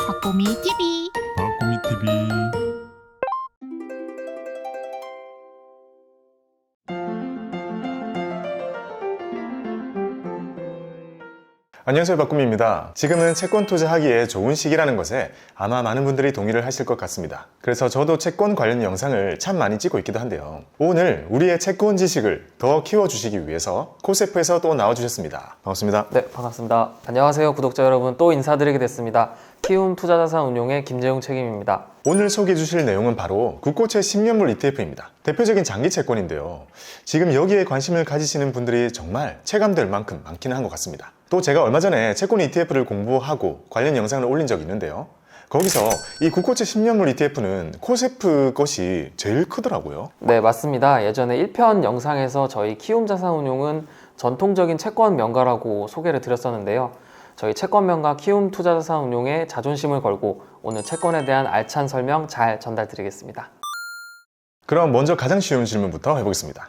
박보미 TV. 박보미 TV. 안녕하세요, 박보미입니다. 지금은 채권 투자하기에 좋은 시기라는 것에 아마 많은 분들이 동의를 하실 것 같습니다. 그래서 저도 채권 관련 영상을 참 많이 찍고 있기도 한데요. 오늘 우리의 채권 지식을 더 키워주시기 위해서 코세프에서 또 나와주셨습니다. 반갑습니다. 네, 반갑습니다. 안녕하세요, 구독자 여러분. 또 인사드리게 됐습니다. 키움 투자자산운용의 김재용 책임입니다. 오늘 소개해 주실 내용은 바로 국고채 10년물 ETF입니다. 대표적인 장기 채권인데요. 지금 여기에 관심을 가지시는 분들이 정말 체감될 만큼 많기는 한 것 같습니다. 또 제가 얼마 전에 채권 ETF를 공부하고 관련 영상을 올린 적이 있는데요. 거기서 이 국고채 10년물 ETF는 코세프 것이 제일 크더라고요. 네, 맞습니다. 예전에 1편 영상에서 저희 키움 자산운용은 전통적인 채권 명가라고 소개를 드렸었는데요. 저희 채권 명가 키움 투자자산운용에 자존심을 걸고 오늘 채권에 대한 알찬 설명 잘 전달드리겠습니다. 그럼 먼저 가장 쉬운 질문부터 해보겠습니다.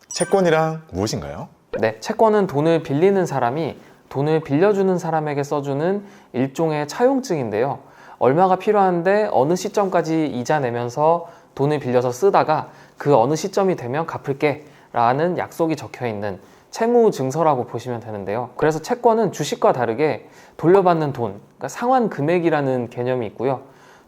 채권이란 무엇인가요? 네, 채권은 돈을 빌리는 사람이 돈을 빌려주는 사람에게 써주는 일종의 차용증인데요. 얼마가 필요한데 어느 시점까지 이자 내면서 돈을 빌려서 쓰다가 그 어느 시점이 되면 갚을게 라는 약속이 적혀 있는 채무 증서라고 보시면 되는데요. 그래서 채권은 주식과 다르게 돌려받는 돈, 그러니까 상환 금액이라는 개념이 있고요.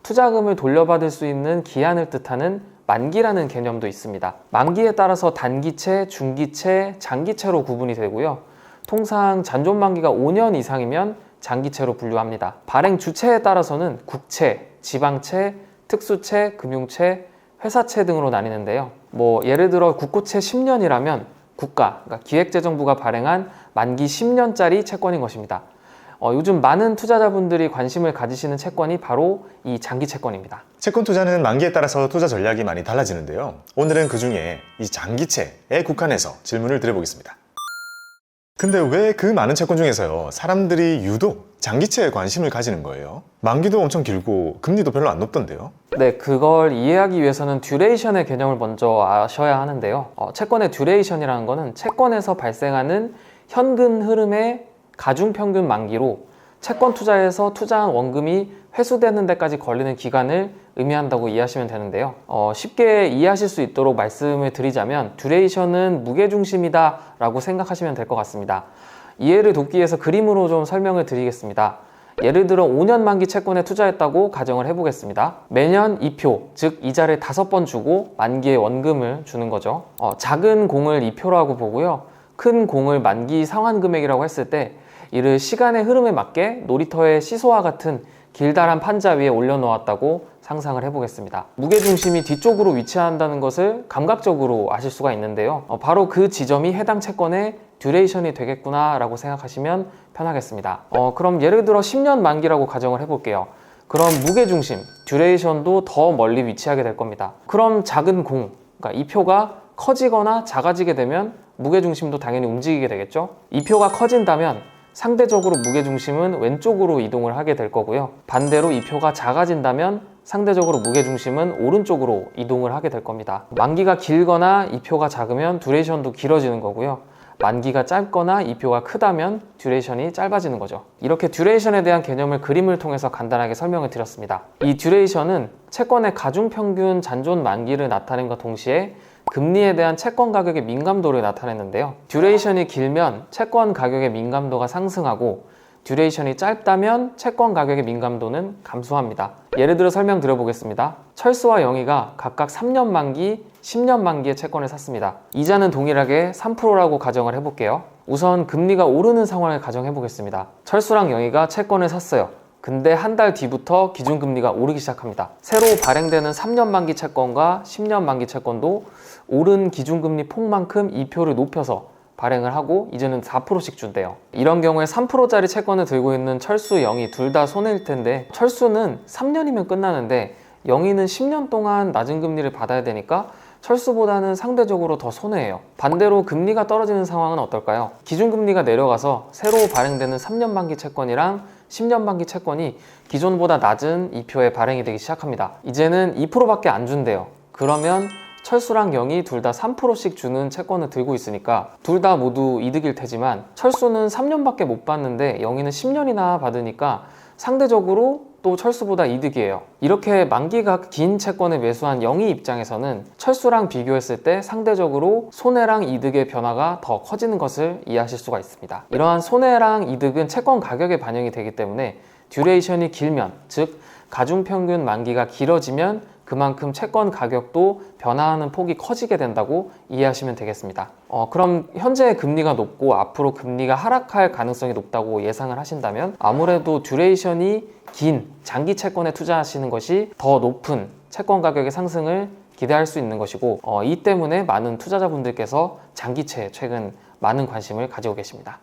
투자금을 돌려받을 수 있는 기한을 뜻하는 만기라는 개념도 있습니다. 만기에 따라서 단기채, 중기채, 장기채로 구분이 되고요. 통상 잔존 만기가 5년 이상이면 장기채로 분류합니다. 발행 주체에 따라서는 국채, 지방채, 특수채, 금융채, 회사채 등으로 나뉘는데요. 예를 들어 국고채 10년이라면 국가, 그러니까 기획재정부가 발행한 만기 10년짜리 채권인 것입니다. 요즘 많은 투자자분들이 관심을 가지시는 채권이 바로 이 장기 채권입니다. 채권 투자는 만기에 따라서 투자 전략이 많이 달라지는데요. 오늘은 그 중에 이 장기채에 국한해서 질문을 드려보겠습니다. 근데 왜 그 많은 채권 중에서요, 사람들이 유독 장기채에 관심을 가지는 거예요? 만기도 엄청 길고 금리도 별로 안 높던데요? 네, 그걸 이해하기 위해서는 듀레이션의 개념을 먼저 아셔야 하는데요. 채권의 듀레이션이라는 거는 채권에서 발생하는 현금 흐름의 가중평균 만기로 채권 투자에서 투자한 원금이 회수되는 데까지 걸리는 기간을 의미한다고 이해하시면 되는데요. 쉽게 이해하실 수 있도록 말씀을 드리자면 듀레이션은 무게중심이다 라고 생각하시면 될 것 같습니다. 이해를 돕기 위해서 그림으로 좀 설명을 드리겠습니다. 예를 들어 5년 만기 채권에 투자했다고 가정을 해보겠습니다. 매년 2표, 즉 이자를 5번 주고 만기의 원금을 주는 거죠. 작은 공을 2표라고 보고요. 큰 공을 만기 상환 금액이라고 했을 때 이를 시간의 흐름에 맞게 놀이터의 시소와 같은 길다란 판자 위에 올려놓았다고 상상을 해보겠습니다. 무게중심이 뒤쪽으로 위치한다는 것을 감각적으로 아실 수가 있는데요. 바로 그 지점이 해당 채권의 듀레이션이 되겠구나 라고 생각하시면 편하겠습니다. 그럼 예를 들어 10년 만기라고 가정을 해볼게요. 그럼 무게중심, 듀레이션도 더 멀리 위치하게 될 겁니다. 그럼 작은 공, 그러니까 2표가 커지거나 작아지게 되면 무게중심도 당연히 움직이게 되겠죠. 2표가 커진다면 상대적으로 무게중심은 왼쪽으로 이동을 하게 될 거고요. 반대로 2표가 작아진다면 상대적으로 무게중심은 오른쪽으로 이동을 하게 될 겁니다. 만기가 길거나 2표가 작으면 듀레이션도 길어지는 거고요. 만기가 짧거나 2표가 크다면 듀레이션이 짧아지는 거죠. 이렇게 듀레이션에 대한 개념을 그림을 통해서 간단하게 설명을 드렸습니다. 이 듀레이션은 채권의 가중평균 잔존 만기를 나타낸과 동시에 금리에 대한 채권 가격의 민감도를 나타내는데요. 듀레이션이 길면 채권 가격의 민감도가 상승하고 듀레이션이 짧다면 채권 가격의 민감도는 감소합니다. 예를 들어 설명드려보겠습니다. 철수와 영희가 각각 3년 만기, 10년 만기의 채권을 샀습니다. 이자는 동일하게 3%라고 가정을 해볼게요. 우선 금리가 오르는 상황을 가정해보겠습니다. 철수랑 영희가 채권을 샀어요. 근데 한 달 뒤부터 기준금리가 오르기 시작합니다. 새로 발행되는 3년 만기 채권과 10년 만기 채권도 오른 기준금리 폭만큼 2표를 높여서 발행을 하고 이제는 4%씩 준대요. 이런 경우에 3%짜리 채권을 들고 있는 철수, 영희 둘 다 손해일 텐데 철수는 3년이면 끝나는데 영희는 10년 동안 낮은 금리를 받아야 되니까 철수보다는 상대적으로 더 손해예요. 반대로 금리가 떨어지는 상황은 어떨까요? 기준금리가 내려가서 새로 발행되는 3년 만기 채권이랑 10년 만기 채권이 기존보다 낮은 2표에 발행이 되기 시작합니다. 이제는 2%밖에 안 준대요. 그러면 철수랑 영희 둘 다 3%씩 주는 채권을 들고 있으니까 둘 다 모두 이득일 테지만 철수는 3년밖에 못 받는데 영희는 10년이나 받으니까 상대적으로 또 철수보다 이득이에요. 이렇게 만기가 긴 채권을 매수한 영희 입장에서는 철수랑 비교했을 때 상대적으로 손해랑 이득의 변화가 더 커지는 것을 이해하실 수가 있습니다. 이러한 손해랑 이득은 채권 가격에 반영이 되기 때문에 듀레이션이 길면, 즉 가중평균 만기가 길어지면 그만큼 채권 가격도 변화하는 폭이 커지게 된다고 이해하시면 되겠습니다. 그럼 현재 금리가 높고 앞으로 금리가 하락할 가능성이 높다고 예상을 하신다면 아무래도 듀레이션이 긴 장기 채권에 투자하시는 것이 더 높은 채권 가격의 상승을 기대할 수 있는 것이고 이 때문에 많은 투자자분들께서 장기채에 최근 많은 관심을 가지고 계십니다.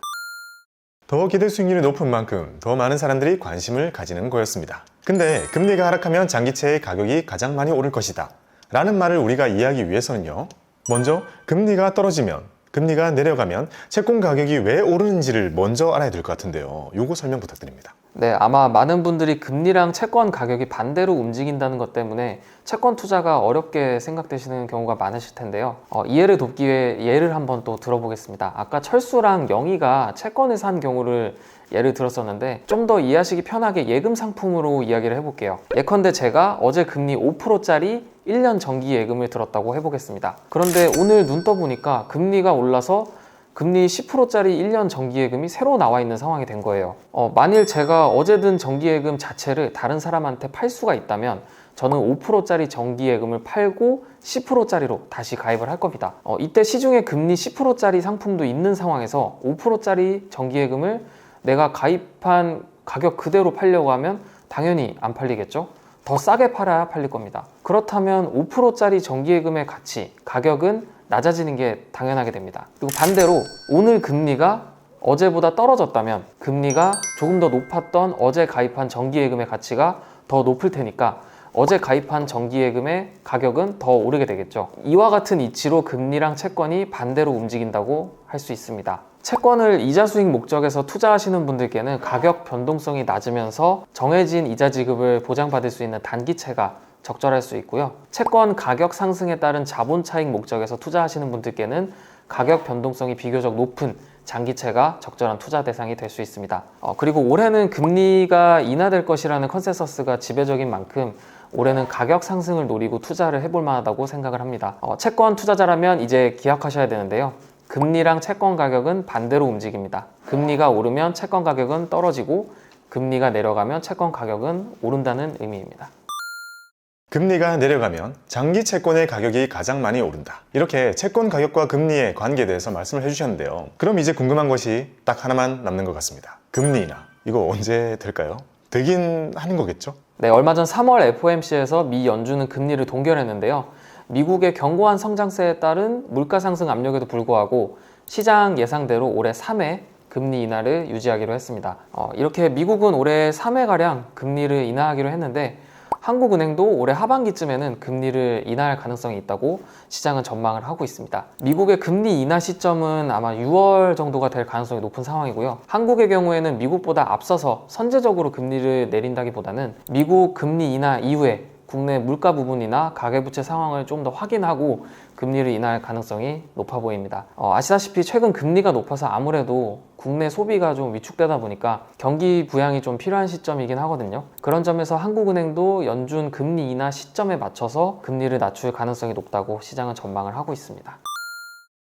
더 기대 수익률이 높은 만큼 더 많은 사람들이 관심을 가지는 거였습니다. 근데 금리가 하락하면 장기채의 가격이 가장 많이 오를 것이다 라는 말을 우리가 이해하기 위해서는요, 먼저 금리가 떨어지면, 금리가 내려가면 채권 가격이 왜 오르는지를 먼저 알아야 될 것 같은데요. 요거 설명 부탁드립니다. 네, 아마 많은 분들이 금리랑 채권 가격이 반대로 움직인다는 것 때문에 채권 투자가 어렵게 생각되시는 경우가 많으실 텐데요. 이해를 돕기 위해 예를 한번 또 들어보겠습니다. 아까 철수랑 영희가 채권을 산 경우를 예를 들었었는데 좀 더 이해하시기 편하게 예금 상품으로 이야기를 해볼게요. 예컨대 제가 어제 금리 5%짜리 1년 정기 예금을 들었다고 해보겠습니다. 그런데 오늘 눈 떠보니까 금리가 올라서 금리 10%짜리 1년 정기예금이 새로 나와 있는 상황이 된 거예요. 만일 제가 어제 든 정기예금 자체를 다른 사람한테 팔 수가 있다면 저는 5%짜리 정기예금을 팔고 10%짜리로 다시 가입을 할 겁니다. 이때 시중에 금리 10%짜리 상품도 있는 상황에서 5%짜리 정기예금을 내가 가입한 가격 그대로 팔려고 하면 당연히 안 팔리겠죠? 더 싸게 팔아야 팔릴 겁니다. 그렇다면 5%짜리 정기예금의 가치, 가격은 낮아지는 게 당연하게 됩니다. 그리고 반대로 오늘 금리가 어제보다 떨어졌다면 금리가 조금 더 높았던 어제 가입한 정기예금의 가치가 더 높을 테니까 어제 가입한 정기예금의 가격은 더 오르게 되겠죠. 이와 같은 이치로 금리랑 채권이 반대로 움직인다고 할 수 있습니다. 채권을 이자 수익 목적에서 투자하시는 분들께는 가격 변동성이 낮으면서 정해진 이자 지급을 보장받을 수 있는 단기채가 적절할 수 있고요. 채권 가격 상승에 따른 자본 차익 목적에서 투자하시는 분들께는 가격 변동성이 비교적 높은 장기채가 적절한 투자 대상이 될 수 있습니다. 그리고 올해는 금리가 인하될 것이라는 컨센서스가 지배적인 만큼 올해는 가격 상승을 노리고 투자를 해볼 만하다고 생각을 합니다. 채권 투자자라면 이제 기억하셔야 되는데요. 금리랑 채권 가격은 반대로 움직입니다. 금리가 오르면 채권 가격은 떨어지고 금리가 내려가면 채권 가격은 오른다는 의미입니다. 금리가 내려가면 장기 채권의 가격이 가장 많이 오른다. 이렇게 채권 가격과 금리의 관계에 대해서 말씀을 해주셨는데요. 그럼 이제 궁금한 것이 딱 하나만 남는 것 같습니다. 금리 인하. 이거 언제 될까요? 되긴 하는 거겠죠? 네, 얼마 전 3월 FOMC에서 미 연준은 금리를 동결했는데요. 미국의 견고한 성장세에 따른 물가 상승 압력에도 불구하고 시장 예상대로 올해 3회 금리 인하를 유지하기로 했습니다. 이렇게 미국은 올해 3회가량 금리를 인하하기로 했는데 한국은행도 올해 하반기쯤에는 금리를 인하할 가능성이 있다고 시장은 전망을 하고 있습니다. 미국의 금리 인하 시점은 아마 6월 정도가 될 가능성이 높은 상황이고요. 한국의 경우에는 미국보다 앞서서 선제적으로 금리를 내린다기보다는 미국 금리 인하 이후에 국내 물가 부분이나 가계부채 상황을 좀 더 확인하고 금리를 인하할 가능성이 높아 보입니다. 아시다시피 최근 금리가 높아서 아무래도 국내 소비가 좀 위축되다 보니까 경기 부양이 좀 필요한 시점이긴 하거든요. 그런 점에서 한국은행도 연준 금리 인하 시점에 맞춰서 금리를 낮출 가능성이 높다고 시장은 전망을 하고 있습니다.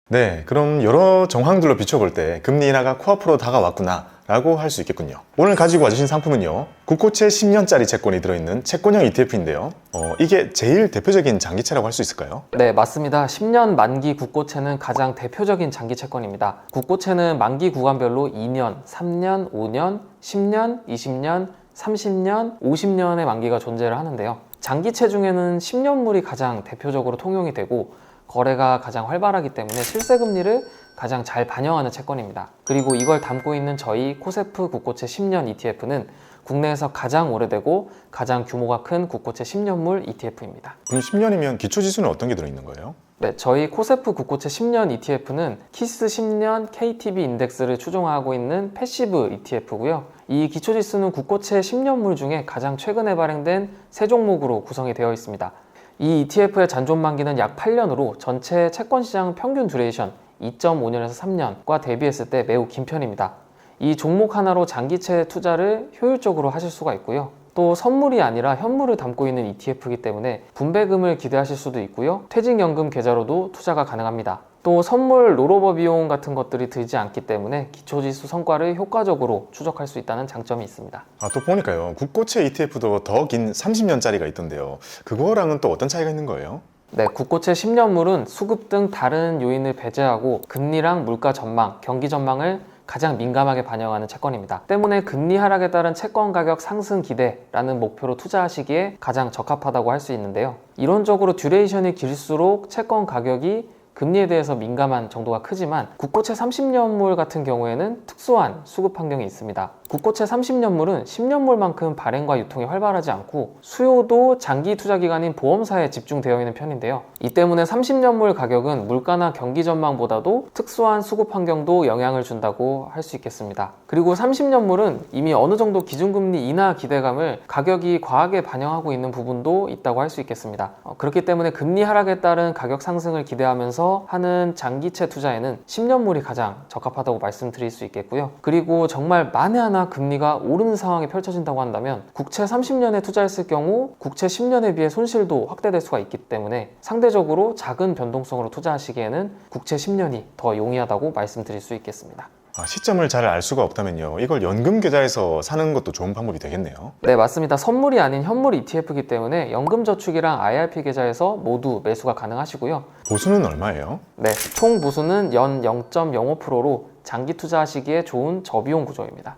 네, 그럼 여러 정황들로 비춰볼 때 금리 인하가 코앞으로 다가왔구나 라고 할 수 있겠군요. 오늘 가지고 와주신 상품은요, 국고채 10년짜리 채권이 들어있는 채권형 ETF인데요. 이게 제일 대표적인 장기채라고 할 수 있을까요? 네, 맞습니다. 10년 만기 국고채는 가장 대표적인 장기 채권입니다. 국고채는 만기 구간별로 2년, 3년, 5년, 10년, 20년, 30년, 50년의 만기가 존재를 하는데요. 장기채 중에는 10년물이 가장 대표적으로 통용이 되고 거래가 가장 활발하기 때문에 실세금리를 가장 잘 반영하는 채권입니다. 그리고 이걸 담고 있는 저희 코세프 국고채 10년 ETF는 국내에서 가장 오래되고 가장 규모가 큰 국고채 10년물 ETF입니다. 그럼 10년이면 기초지수는 어떤 게 들어있는 거예요? 네, 저희 코세프 국고채 10년 ETF는 키스 10년 KTB 인덱스를 추종하고 있는 패시브 ETF고요. 이 기초지수는 국고채 10년물 중에 가장 최근에 발행된 세 종목으로 구성이 되어 있습니다. 이 ETF의 잔존 만기는 약 8년으로 전체 채권시장 평균 듀레이션 2.5년에서 3년과 대비했을 때 매우 긴 편입니다. 이 종목 하나로 장기채 투자를 효율적으로 하실 수가 있고요. 또 선물이 아니라 현물을 담고 있는 ETF이기 때문에 분배금을 기대하실 수도 있고요. 퇴직연금 계좌로도 투자가 가능합니다. 또 선물, 롤오버 비용 같은 것들이 들지 않기 때문에 기초지수 성과를 효과적으로 추적할 수 있다는 장점이 있습니다. 또 보니까요. 국고채 ETF도 더 긴 30년짜리가 있던데요. 그거랑은 또 어떤 차이가 있는 거예요? 네, 국고채 10년물은 수급 등 다른 요인을 배제하고 금리랑 물가 전망, 경기 전망을 가장 민감하게 반영하는 채권입니다. 때문에 금리 하락에 따른 채권 가격 상승 기대라는 목표로 투자하시기에 가장 적합하다고 할 수 있는데요. 이론적으로 듀레이션이 길수록 채권 가격이 금리에 대해서 민감한 정도가 크지만 국고채 30년물 같은 경우에는 특수한 수급 환경이 있습니다. 국고채 30년물은 10년물만큼 발행과 유통이 활발하지 않고 수요도 장기 투자 기간인 보험사에 집중되어 있는 편인데요. 이 때문에 30년물 가격은 물가나 경기 전망보다도 특수한 수급 환경도 영향을 준다고 할 수 있겠습니다. 그리고 30년물은 이미 어느 정도 기준금리 인하 기대감을 가격이 과하게 반영하고 있는 부분도 있다고 할 수 있겠습니다. 그렇기 때문에 금리 하락에 따른 가격 상승을 기대하면서 하는 장기채 투자에는 10년물이 가장 적합하다고 말씀드릴 수 있겠고요. 그리고 정말 만에 하나 금리가 오르는 상황이 펼쳐진다고 한다면 국채 30년에 투자했을 경우 국채 10년에 비해 손실도 확대될 수가 있기 때문에 상대적으로 작은 변동성으로 투자하시기에는 국채 10년이 더 용이하다고 말씀드릴 수 있겠습니다. 시점을 잘 알 수가 없다면요. 이걸 연금 계좌에서 사는 것도 좋은 방법이 되겠네요. 네, 맞습니다. 선물이 아닌 현물 ETF이기 때문에 연금저축이랑 IRP 계좌에서 모두 매수가 가능하시고요. 보수는 얼마예요? 네, 총 보수는 연 0.05%로 장기 투자하시기에 좋은 저비용 구조입니다.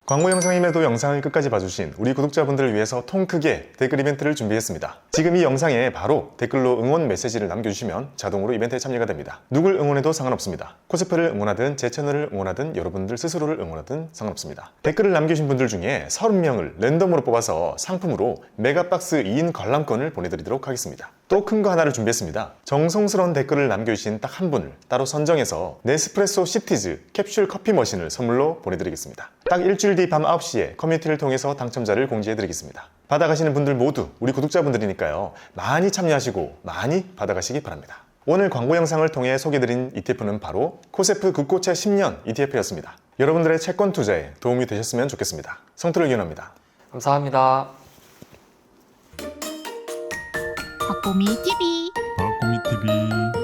광고 영상임에도 영상을 끝까지 봐주신 우리 구독자분들을 위해서 통 크게 댓글 이벤트를 준비했습니다. 지금 이 영상에 바로 댓글로 응원 메시지를 남겨주시면 자동으로 이벤트에 참여가 됩니다. 누굴 응원해도 상관없습니다. 코스프를 응원하든 제 채널을 응원하든 여러분들 스스로를 응원하든 상관없습니다. 댓글을 남겨주신 분들 중에 30명을 랜덤으로 뽑아서 상품으로 메가박스 2인 관람권을 보내드리도록 하겠습니다. 또 큰 거 하나를 준비했습니다. 정성스러운 댓글을 남겨주신 딱 한 분을 따로 선정해서 네스프레소 시티즈 캡슐 커피 머신을 선물로 보내드리겠습니다. 딱 일주일 뒤 밤 9시에 커뮤니티를 통해서 당첨자를 공지해드리겠습니다. 받아가시는 분들 모두 우리 구독자분들이니까요. 많이 참여하시고 많이 받아가시기 바랍니다. 오늘 광고 영상을 통해 소개드린 ETF는 바로 코세프 국고채 10년 ETF였습니다. 여러분들의 채권 투자에 도움이 되셨으면 좋겠습니다. 성투를 기원합니다. 감사합니다. 박보미 TV 박보미 TV